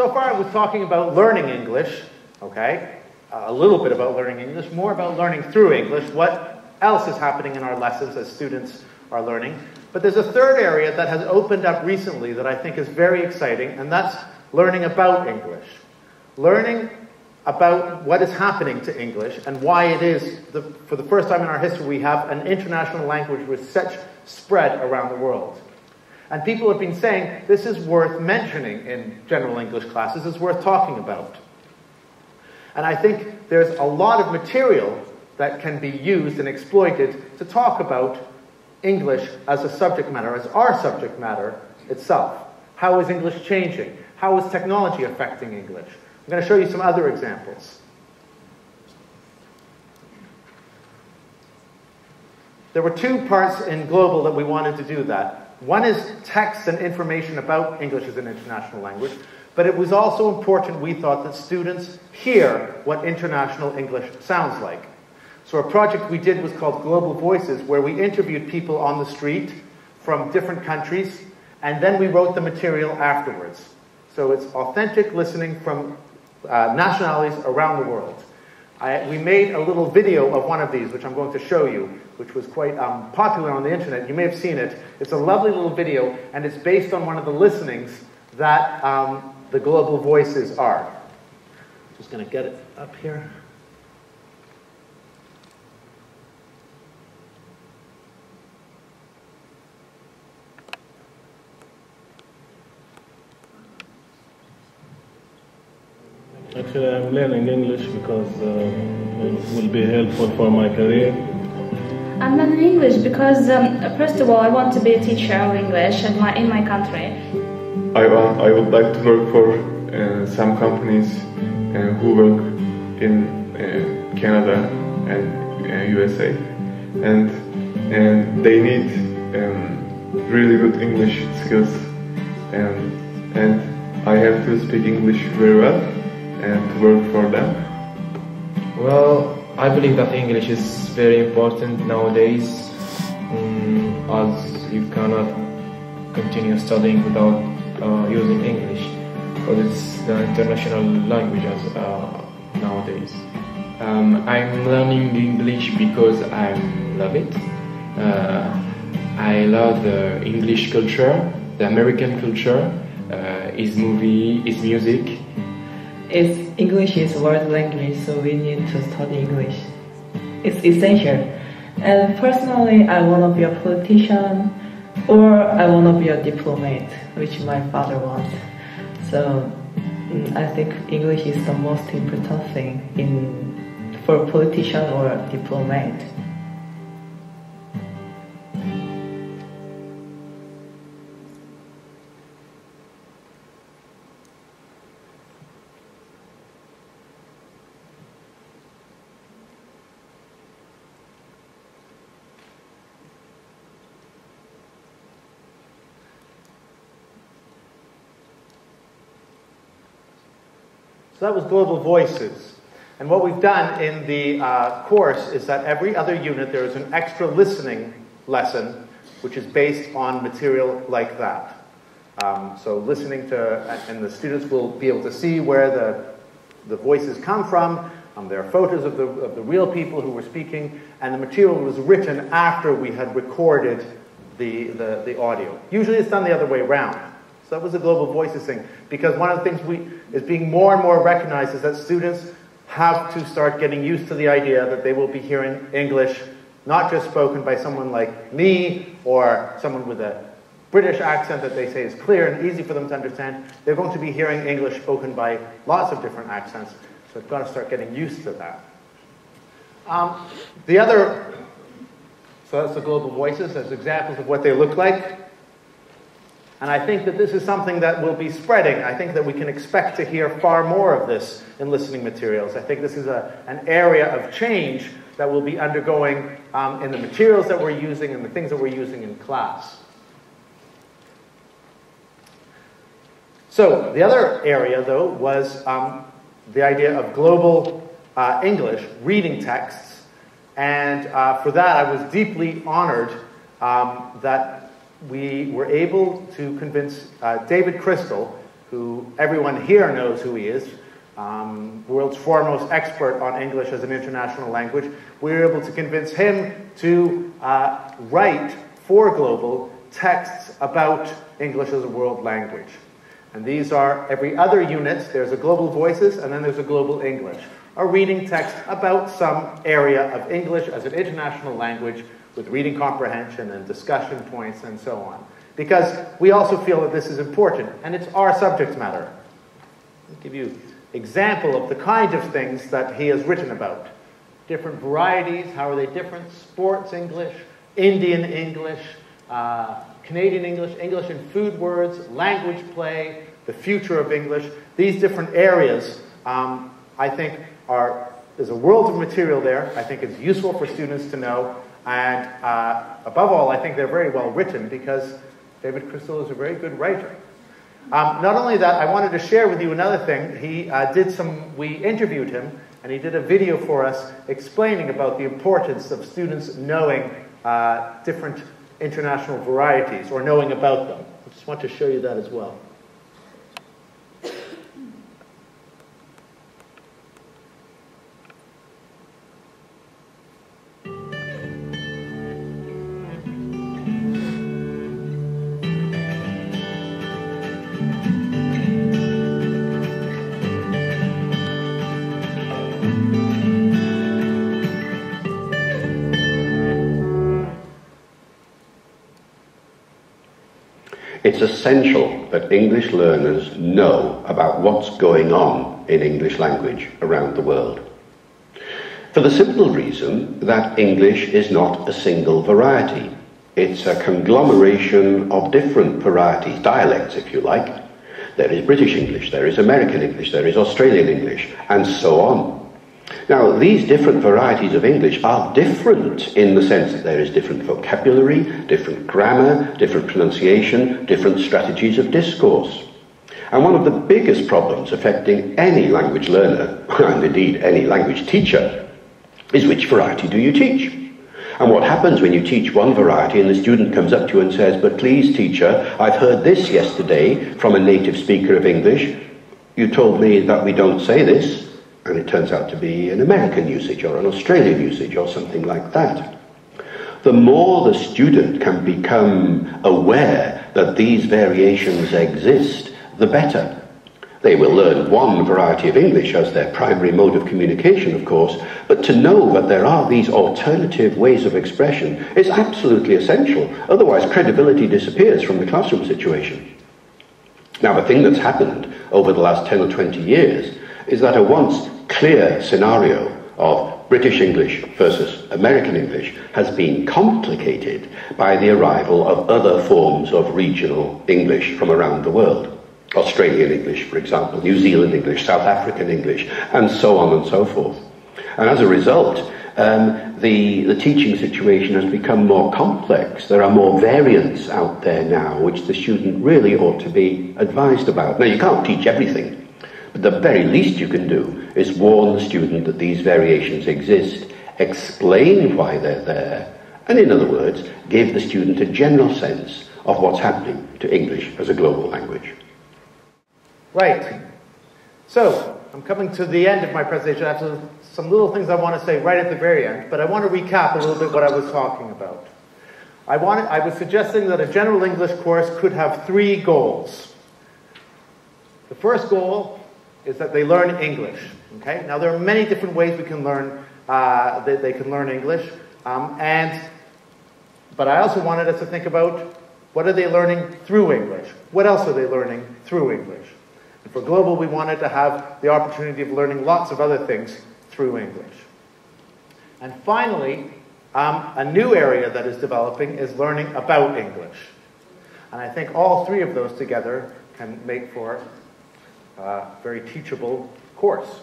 So far I was talking about learning English, okay? A little bit about learning English, more about learning through English, what else is happening in our lessons as students are learning. But there's a third area that has opened up recently that I think is very exciting, and that's learning about English. Learning about what is happening to English and why it is, for the first time in our history, we have an international language with such spread around the world. And people have been saying this is worth mentioning in general English classes, it's worth talking about. And I think there's a lot of material that can be used and exploited to talk about English as a subject matter, as our subject matter itself. How is English changing? How is technology affecting English? I'm going to show you some other examples. There were two parts in Global that we wanted to do that. One is text and information about English as an international language, but it was also important, we thought, that students hear what international English sounds like. So a project we did was called Global Voices, where we interviewed people on the street from different countries, and then we wrote the material afterwards. So it's authentic listening from nationalities around the world. We made a little video of one of these, which I'm going to show you, which was quite popular on the internet. You may have seen it. It's a lovely little video, and it's based on one of the listenings that the Global Voices are. Just going to get it up here. Actually, I'm learning English because it will be helpful for my career. I'm learning English because, first of all, I want to be a teacher of English in my country. I would like to work for some companies who work in Canada and USA, and they need really good English skills, and I have to speak English very well and work for them. Well, I believe that English is very important nowadays, as you cannot continue studying without using English, because it's the international language nowadays. I'm learning English because I love it. I love the English culture, the American culture, its movie, its music. English is world language, so we need to study English. It's essential. And personally, I want to be a politician, or I want to be a diplomat, which my father wants. So I think English is the most important thing for a politician or a diplomat. So that was Global Voices. And what we've done in the course is that every other unit there is an extra listening lesson which is based on material like that. So listening to, and the students will be able to see where the voices come from. There are photos of the real people who were speaking, and the material was written after we had recorded the audio. Usually it's done the other way around. So that was the Global Voices thing, because one of the things is being more and more recognized is that students have to start getting used to the idea that they will be hearing English not just spoken by someone like me or someone with a British accent that they say is clear and easy for them to understand. They're going to be hearing English spoken by lots of different accents, so they've got to start getting used to that. So that's the Global Voices as examples of what they look like. And I think that this is something that will be spreading. I think that we can expect to hear far more of this in listening materials. I think this is an area of change that we'll be undergoing in the materials that we're using and the things that we're using in class. So the other area, though, was the idea of global English, reading texts. And for that, I was deeply honored that we were able to convince David Crystal, who everyone here knows who he is, world's foremost expert on English as an international language, we were able to convince him to write for Global texts about English as a world language. And these are, every other unit, there's a Global Voices, and then there's a Global English, a reading text about some area of English as an international language with reading comprehension and discussion points and so on. Because we also feel that this is important, and it's our subject matter. I'll give you an example of the kind of things that he has written about. Different varieties, how are they different? Sports English, Indian English, Canadian English, English in food words, language play, the future of English. These different areas, I think, there's a world of material there. I think it's useful for students to know. And above all, I think they're very well written because David Crystal is a very good writer. Not only that, I wanted to share with you another thing. We interviewed him, and he did a video for us explaining about the importance of students knowing different international varieties, or knowing about them. I just want to show you that as well. It's essential that English learners know about what's going on in English language around the world. For the simple reason that English is not a single variety. It's a conglomeration of different varieties, dialects if you like. There is British English, there is American English, there is Australian English, and so on. Now, these different varieties of English are different in the sense that there is different vocabulary, different grammar, different pronunciation, different strategies of discourse. And one of the biggest problems affecting any language learner, and indeed any language teacher, is which variety do you teach? And what happens when you teach one variety and the student comes up to you and says, "But please, teacher, I've heard this yesterday from a native speaker of English. You told me that we don't say this." And it turns out to be an American usage or an Australian usage or something like that. The more the student can become aware that these variations exist, the better. They will learn one variety of English as their primary mode of communication, of course, but to know that there are these alternative ways of expression is absolutely essential. Otherwise, credibility disappears from the classroom situation. Now, the thing that's happened over the last 10 or 20 years is that a once clear scenario of British English versus American English has been complicated by the arrival of other forms of regional English from around the world. Australian English, for example, New Zealand English, South African English, and so on and so forth. And as a result, the teaching situation has become more complex. There are more variants out there now, which the student really ought to be advised about. Now, you can't teach everything. But the very least you can do is warn the student that these variations exist, explain why they're there, and in other words, give the student a general sense of what's happening to English as a global language. Right. So, I'm coming to the end of my presentation. I have some little things I want to say right at the very end, but I want to recap a little bit what I was talking about. I was suggesting that a general English course could have 3 goals. The first goal is that they learn English. Okay? Now, there are many different ways we can learn. They can learn English, but I also wanted us to think about what are they learning through English. What else are they learning through English? And for Global, we wanted to have the opportunity of learning lots of other things through English. And finally, a new area that is developing is learning about English. And I think all 3 of those together can make for very teachable course.